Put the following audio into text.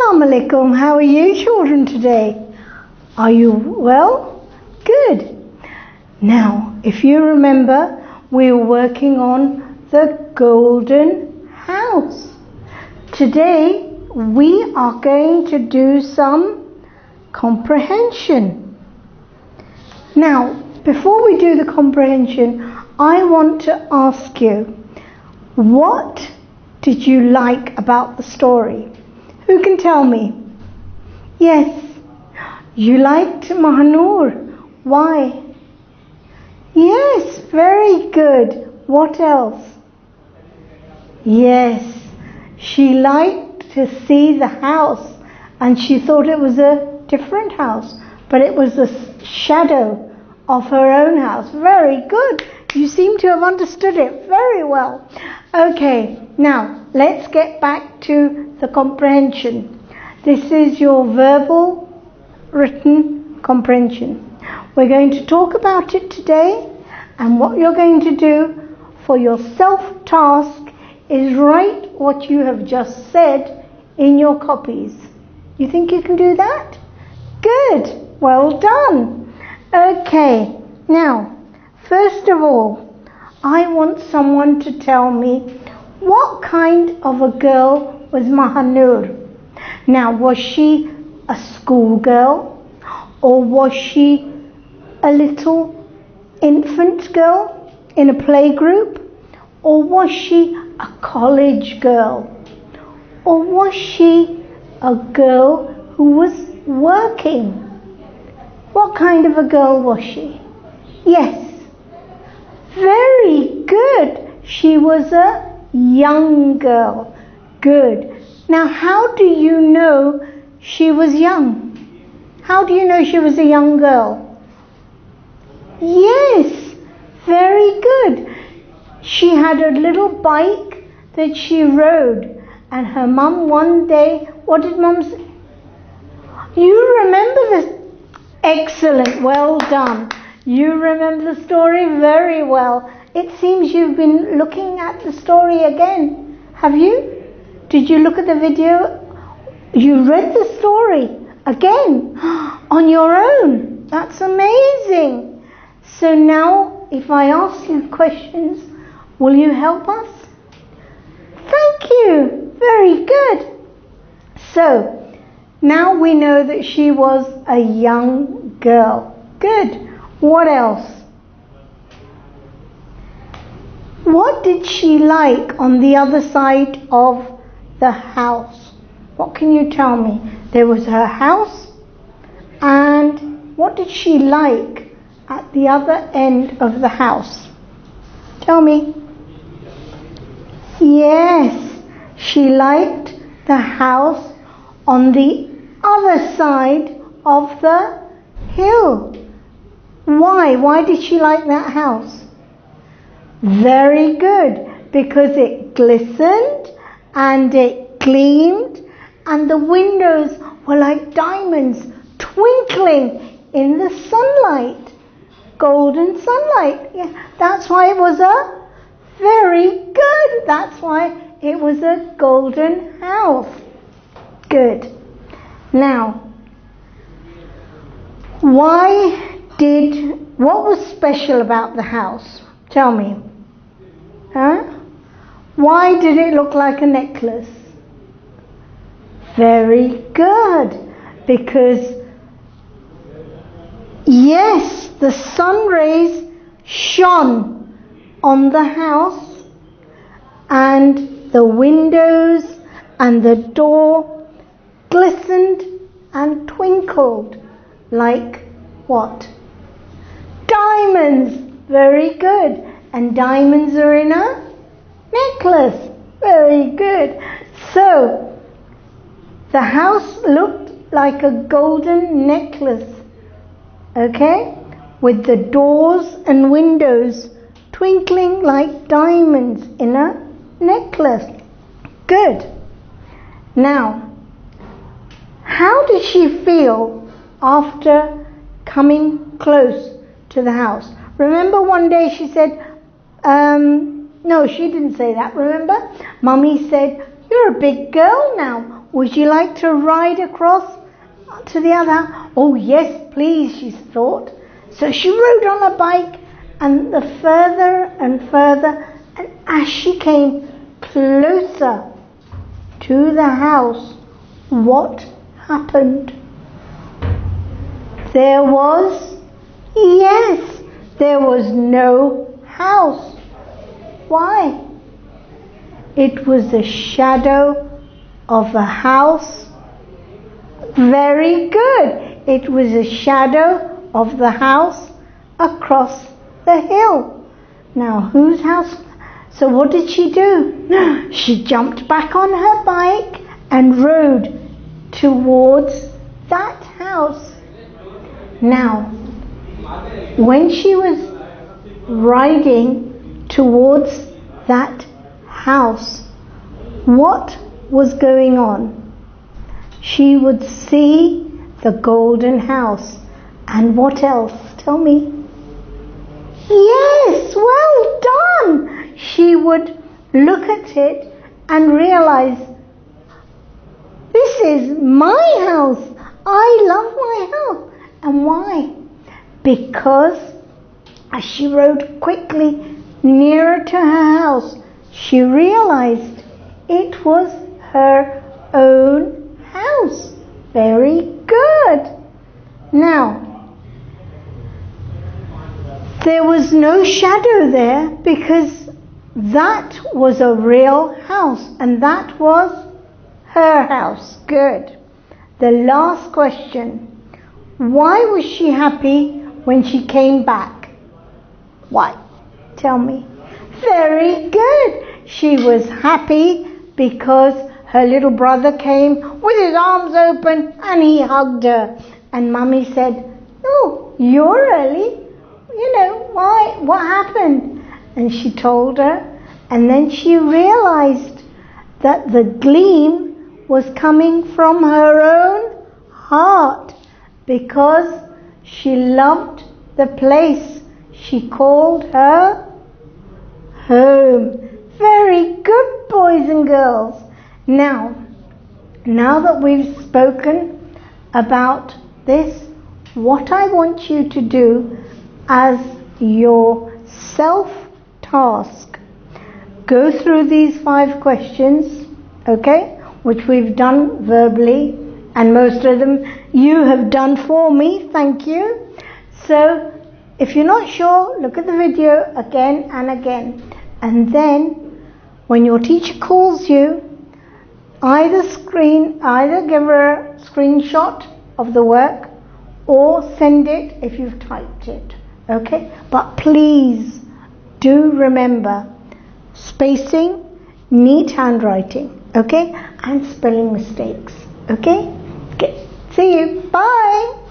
Assalamu alaikum. How are you children today? Are you well? Good. Now, if you remember, we were working on the golden house. Today, we are going to do some comprehension. Now, before we do the comprehension, I want to ask you, what did you like about the story? Who can tell me? Yes, you liked Mahanur. Why? Yes, very good. What else? Yes, she liked to see the house and she thought it was a different house, but it was a shadow of her own house. Very good. You seem to have understood it very well. Okay, now let's get back to the comprehension. This is your verbal written comprehension. We're going to talk about it today, and what you're going to do for your self-task is write what you have just said in your copies. You think you can do that? Good. Well done. Okay, now first of all, I want someone to tell me what kind of a girl was Mahanur. Now, was she a schoolgirl, or was she a little infant girl in a playgroup, or was she a college girl, or was she a girl who was working? What kind of a girl was she? Yes. Very good. She was a young girl. Good. Now, how do you know she was young? How do you know she was a young girl? Yes. Very good. She had a little bike that she rode, and her mum one day, what did mum say? You remember this? Excellent. Well done. You remember the story very well. It seems you've been looking at the story again. Have you? Did you look at the video? You read the story again on your own. That's amazing. So now, if I ask you questions, will you help us? Thank you. Very good. So, now we know that she was a young girl. Good. What else? What did she like on the other side of the house? What can you tell me? There was her house, and what did she like at the other end of the house? Tell me. Yes, she liked the house on the other side of the hill. Why? Why did she like that house? Very good. Because it glistened and it gleamed and the windows were like diamonds twinkling in the sunlight. Golden sunlight. Yeah, that's why it was a very good. That's why it was a golden house. Good. Now, what was special about the house? Tell me. Huh? Why did it look like a necklace? Very good. Because, yes, the sun rays shone on the house, and the windows and the door glistened and twinkled like what? Diamonds. Very good. And diamonds are in a necklace. Very good. So, the house looked like a golden necklace. Okay? With the doors and windows twinkling like diamonds in a necklace. Good. Now, how did she feel after coming close to the house? Remember one day she said, no, she didn't say that, remember? Mummy said, you're a big girl now. would you like to ride across to the other? Oh yes, please, she thought. So she rode on a bike, and the further and further, and as she came closer to the house, what happened? There was no house. Why? It was the shadow of a house. Very good. It was a shadow of the house across the hill. Now, whose house? So what did she do? She jumped back on her bike and rode towards that house. Now, when she was riding towards that house, what was going on? She would see the golden house. And what else? Tell me. Yes, well done. She would look at it and realize, this is my house. I love my house. And why? Because as she rode quickly nearer to her house, she realized it was her own house. Very good. Now, there was no shadow there because that was a real house, and that was her house. Good. The last question. Why was she happy when she came back? Why? Tell me. Very good. She was happy because her little brother came with his arms open and he hugged her. And Mummy said, oh, you're early. Why? What happened? And she told her, and then she realized that the gleam was coming from her own heart because she loved the place she called her home. Very good, boys and girls. Now that we've spoken about this, what I want you to do as your self-task, go through these 5 questions, okay, which we've done verbally, and most of them you have done for me, thank you. So if you're not sure, look at the video again and again, and then when your teacher calls you, either give her a screenshot of the work or send it if you've typed it. Okay, but please do remember spacing, neat handwriting, okay, and spelling mistakes. Okay, see you. Bye.